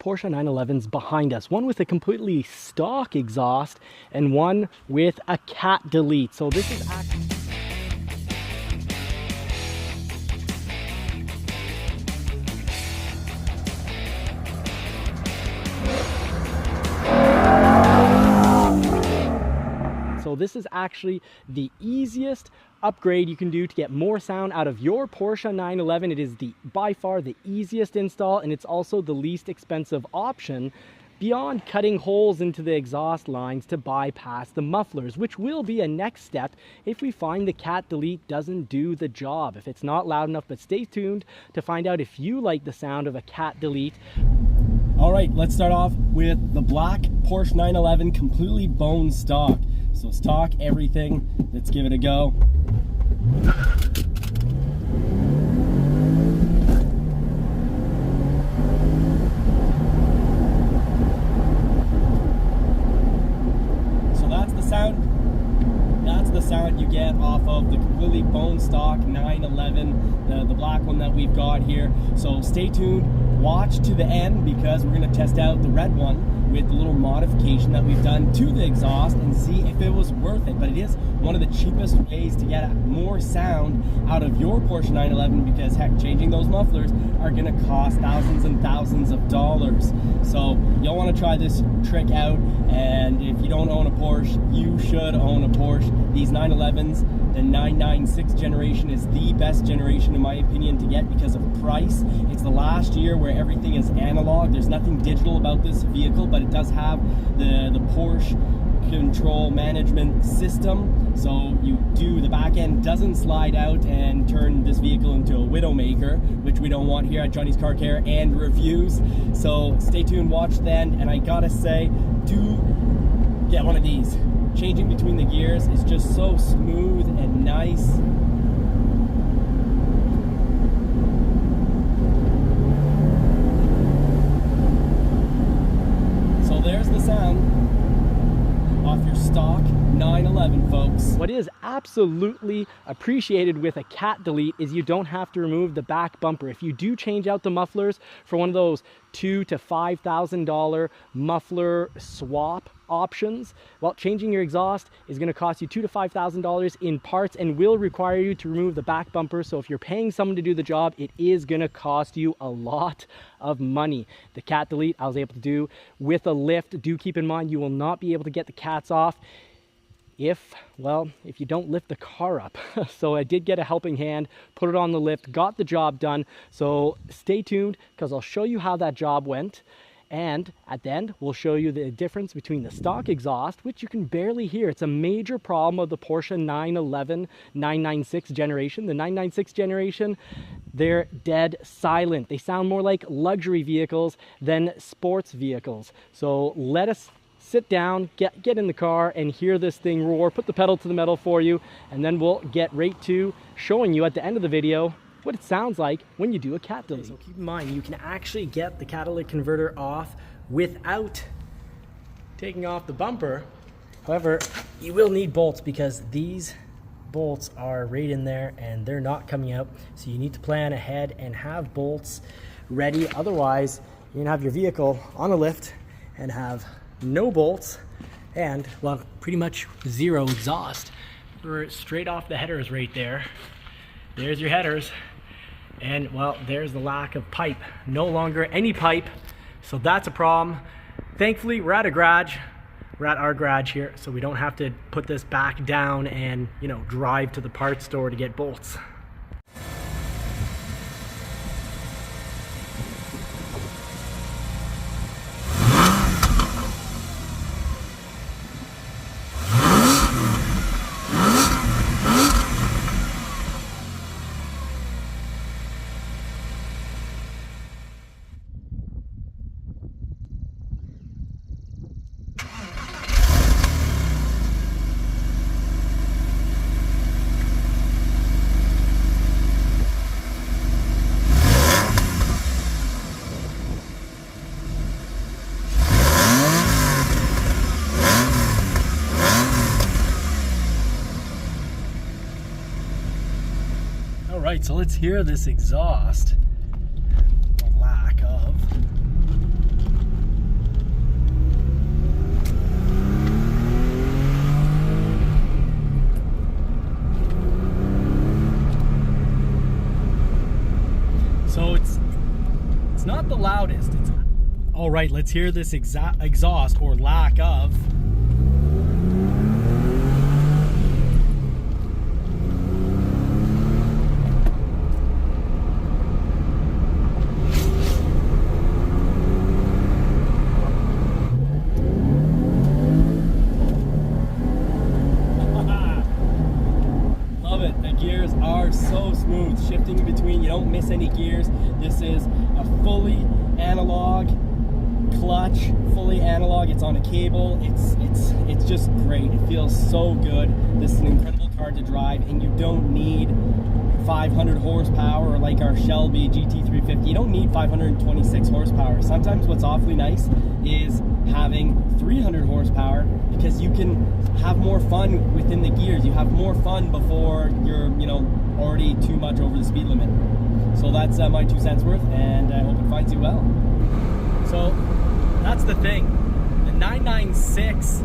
Porsche 911s behind us, one with a completely stock exhaust and one with a cat delete. So this is actually the easiest upgrade you can do to get more sound out of your Porsche 911. It is by far the easiest install, and it's also the least expensive option beyond cutting holes into the exhaust lines to bypass the mufflers, which will be a next step if we find the cat delete doesn't do the job, if it's not loud enough. But stay tuned to find out if you like the sound of a cat delete. All right, let's start off with the black Porsche 911 completely bone stock. So stock everything, let's give it a go. So that's the sound you get off of the completely bone stock 911, the black one that we've got here. So stay tuned, watch to the end, because we're going to test out the red one with the little modification that we've done to the exhaust and see if it was worth it. But it is one of the cheapest ways to get more sound out of your Porsche 911, because heck, changing those mufflers are going to cost thousands and thousands of dollars. So you'll want to try this trick out, and if you don't own a Porsche, you should own a Porsche. These 911s, the 996 generation is the best generation in my opinion to get because of price. It's the last year where everything is analog. There's nothing digital about this vehicle, but it does have the Porsche control management system. So the back end doesn't slide out and turn this vehicle into a widowmaker, which we don't want here at Johnny's Car Care and Reviews. So stay tuned, watch then, and I gotta say, do get one of these. Changing between the gears is just so smooth and nice. So there's the sound off your stock 911, folks. What is absolutely appreciated with a cat delete is you don't have to remove the back bumper. If you do change out the mufflers for one of those $2,000 to $5,000 muffler swap options, well, changing your exhaust is going to cost you $2,000 to $5,000 in parts and will require you to remove the back bumper. So if you're paying someone to do the job, it is going to cost you a lot of money. The cat delete I was able to do with a lift. Do keep in mind, you will not be able to get the cats off if you don't lift the car up. So I did get a helping hand, put it on the lift, got the job done. So stay tuned, because I'll show you how that job went. And at the end, we'll show you the difference between the stock exhaust, which you can barely hear. It's a major problem of the Porsche 911 996 generation. The 996 generation, they're dead silent. They sound more like luxury vehicles than sports vehicles. So let us sit down, get in the car and hear this thing roar, put the pedal to the metal for you, and then we'll get right to showing you at the end of the video what it sounds like when you do a cat delete. So keep in mind, you can actually get the catalytic converter off without taking off the bumper. However, you will need bolts, because these bolts are right in there and they're not coming out. So you need to plan ahead and have bolts ready. Otherwise, you're gonna have your vehicle on a lift and have no bolts and, well, pretty much zero exhaust. We're straight off the headers right there. There's your headers. And, well, there's the lack of pipe. No longer any pipe. So that's a problem. Thankfully, we're at a garage. We're at our garage here, so we don't have to put this back down and, drive to the parts store to get bolts. Alright, so let's hear this exhaust, or lack of. All right, let's hear this exhaust, or lack of. Love it. The gears are so smooth, shifting in between. You don't miss any gears. This is a fully analog clutch, fully analog. It's on a cable. It's just great. It feels so good. This is an incredible car to drive, and you don't need 500 horsepower or like our Shelby GT350. You don't need 526 horsepower. Sometimes what's awfully nice is having 300 horsepower, because you can have more fun within the gears. You have more fun before you're, already too much over the speed limit. So that's my 2 cents worth, and I hope it finds you well. So that's the thing. The 996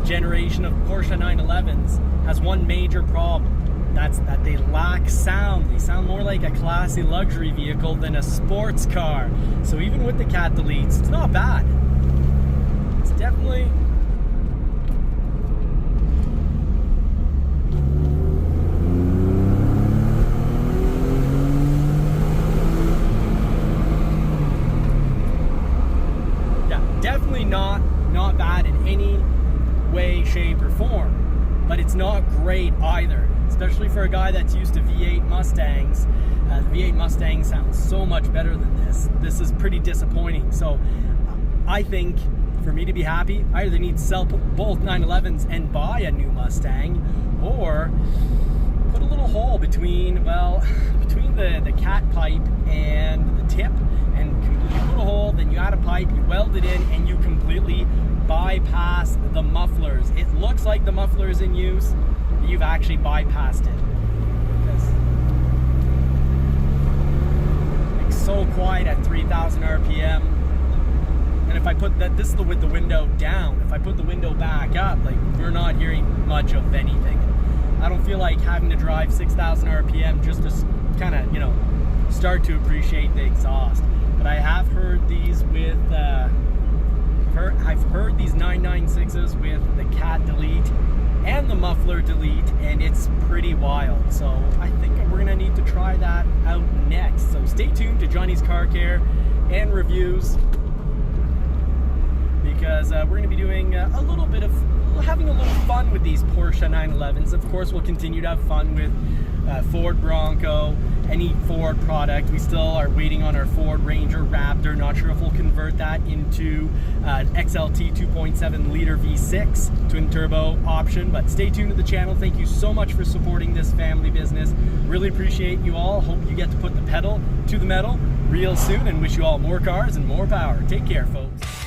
generation of Porsche 911s has one major problem. That's that they lack sound. They sound more like a classy luxury vehicle than a sports car. So even with the cat deletes, it's not bad. It's definitely... definitely not bad in any way, shape, or form, but it's not great either, especially for a guy that's used to V8 Mustangs. The V8 Mustang sounds so much better than this. This is pretty disappointing. So I think for me to be happy, I either need to sell both 911s and buy a new Mustang, or put a little hole between the cat pipe and the tip, and you put a hole, then you add a pipe, you weld it in, and you completely bypass the mufflers. It looks like the muffler is in use, but you've actually bypassed it. It's so quiet at 3,000 RPM. And if I put that, this is with the window down. If I put the window back up, like, we're not hearing much of anything. I don't feel like having to drive 6,000 RPM just to kind of, start to appreciate the exhaust. But I have heard these with, I've heard these 996s with the cat delete and the muffler delete, and it's pretty wild. So I think we're gonna need to try that out next. So stay tuned to Johnny's Car Care and Reviews, because we're gonna be doing having a little fun with these Porsche 911s. Of course, we'll continue to have fun with Ford Bronco, any Ford product. We still are waiting on our Ford Ranger Raptor. Not sure if we'll convert that into XLT 2.7 liter V6 twin turbo option, but stay tuned to the channel. Thank you so much for supporting this family business. Really appreciate you all. Hope you get to put the pedal to the metal real soon, and wish you all more cars and more power. Take care, folks.